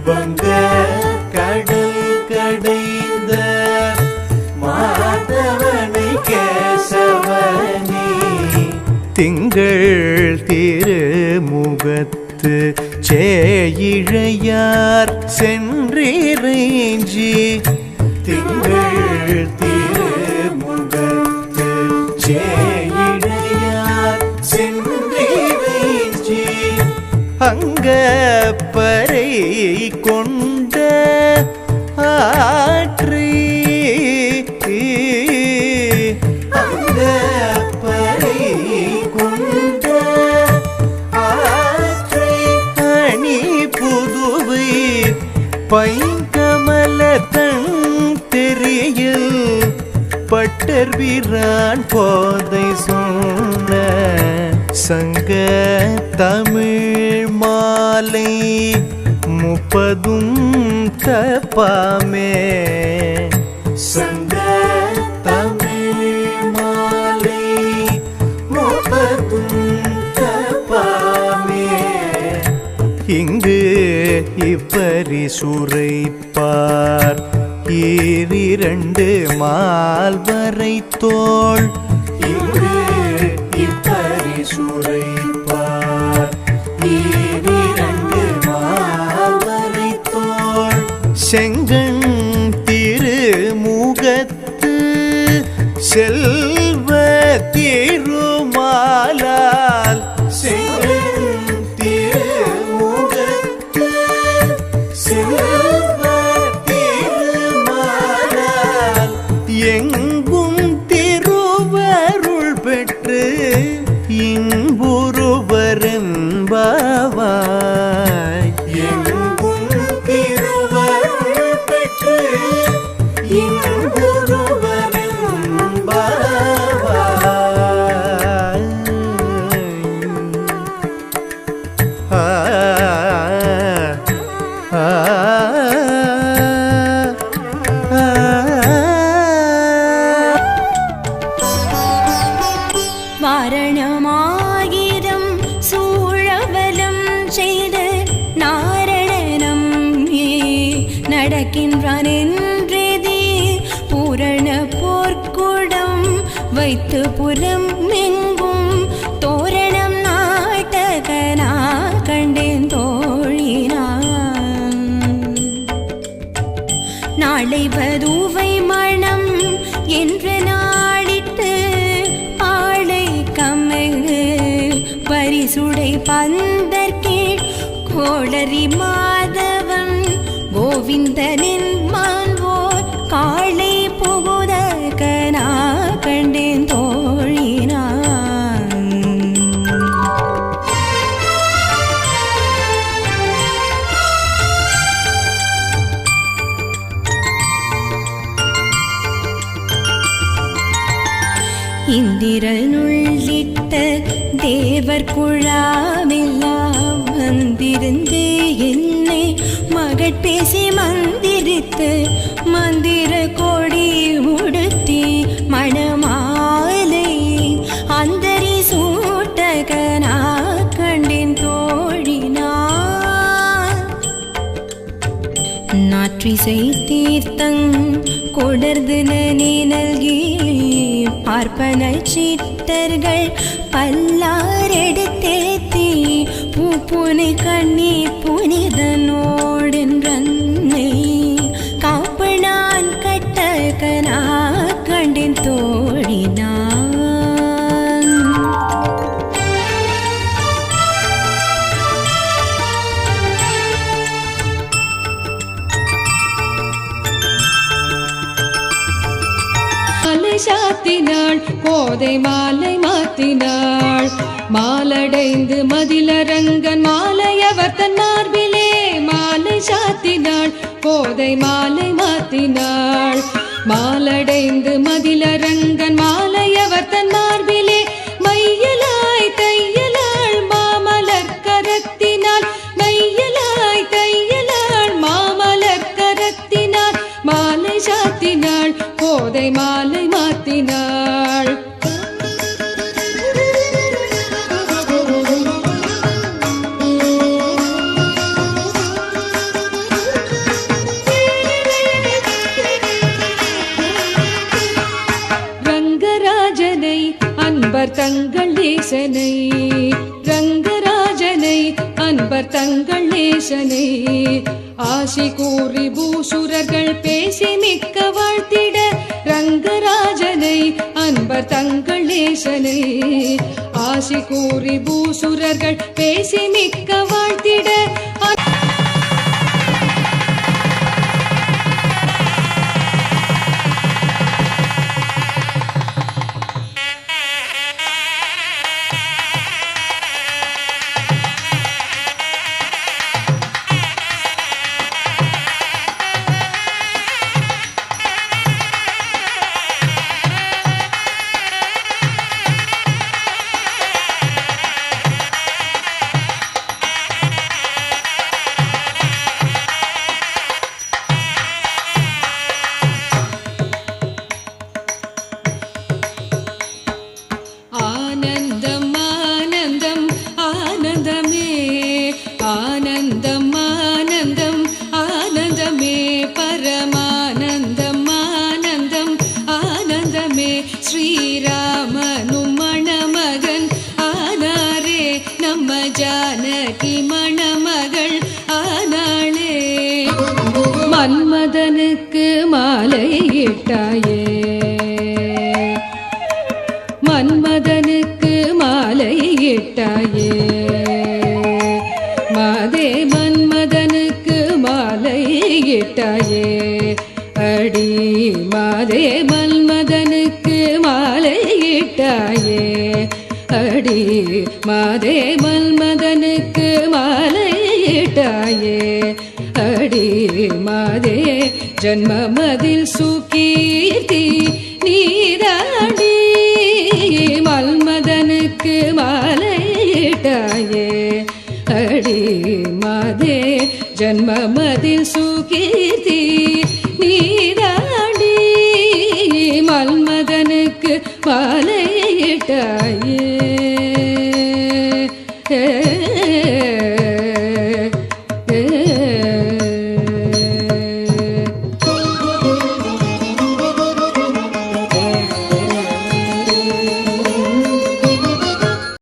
வங்க கடல் கடைந்த மாதவனை கேசவனே திங்கள் திருமுகத்து சேயிழையார் சென்றிறைஞ்சி திங்கள் திருமுகத்து சேயிழையார் சென்றிறைஞ்சி அங்கப்பறை கொண்ட ஆற்றி அங்கப்பறை கொண்ட ஆற்றி அணி புதுவை பைங்கமல தன் தெரியல் பட்டர் வீரான் போதை சொன்ன சங்க தமிழ் மாலை 30 தப்பாமே சங்க தமிழ் மாலை 30 தப்பாமே இங்கு இப்பரிசுரைப்பார் ஈரிரண்டு மால்வரை தோள் இங்கு இப்பரிசுரைப்பார் ஈரிரண்டு மால்வரை தோள் செங்கண் திருமுகத்து செல்வ திருமாலால் செங்கண் திருமுகத்து செல்வ திருமாலால் எங்கும் திருவருள் பெற்று இன்புறுவரென்பாவாய் எங்கும் திருவருள் பெற்று இன்புறுவரென்பாவாய் வாரணமாயிரம் சூழவலம் செய்து நாரணனம் நடக்கின்றான் என்றெதி பூரண போர்க்குடம் வைத்து புறம் எங்கும் தோரணம் நாட்டகனா கண்டேன் தோழினான் நாளை வதுவை மணம் என்று நாடிட்டு பரிசுடை பந்தர்கீழ் கோளரி மாதவன் கோவிந்தனின் மான்வோர் காளை புகுதற்கனா கண்டேன் தோழினான் இந்திரனுள்ளிட்ட தேவர் குழாமெல்லாம் வந்திருந்து என்னை மகட்பேசி மந்திரித்து மந்திர கொடி உடுத்தி மணமாலை அந்தரி சூட்டகனா கண்டேன் தோழினான் நாற்றிசை தீர்த்தங் கொடர்ந்து நனி நல்கி பார்ப்பன சீட்டர்கள் பல்லாரெடுத்தேத்தி பூப்புனை கண்ணி புனிதனோடென்றன்னை காப்பு நான் கட்டகனா கண்டேன் தோழினான் சாத்தினாள் கோதை மாலை மாத்தினாள் மாலடைந்து மதிலரங்கன் மாலையவர் தன் மார்பிலே மாலை சாத்தினாள் கோதை மாலை மாத்தினாள் மாலடைந்து மதிலரங்கன் மாலையவர் தன் மார்பிலே மையலாய் தையலாள் மாமலர் கரத்தினாள் மையலாய் தையலாள் மாமலர் கரத்தினாள் மாலை சாத்தினாள் கோதை மாலை மாத்தினாள் ஈசனை ரங்கராஜனை அன்பர் தங்கள் நேசனை ஆசி கூறி பூசுரர்கள் பேசி மிக்க வாழ்த்திட ரங்கராஜனை அன்பர் தங்கள் நேசனை ஆசி கூறி பூசுரர்கள் பேசி மிக்க வாழ்த்திட ஆனந்தம் ஆனந்தம் ஆனந்தமே ஆனந்தம் ஆனந்தம் ஆனந்தமே பரமானந்தம் ஆனந்தம் ஆனந்தமே ஸ்ரீராமனும் மணமகன் ஆனாரே நம்ம ஜானகி மணமகள் ஆனாளே மன்மதனுக்கு மாலையிட்டாயே மன்மதனுக்கு மாலையிட்டாயே மாதே மன்மதனுக்கு மாலையிட்டாயே அடி மாதே மன்மதனுக்கு மாலையிட்டாயே அடி மாதே மன்மதனுக்கு மாலையிட்டாயே அடி மாதே ஜன்மமதில் சுகீர்த்தி நீதாடி மன்மதனுக்கு மாலையிட்டாயே அடி மாதே ஜன்மமதில் சுகீர்த்தி நீதாடி மன்மதனுக்கு மாலையிட்டாயே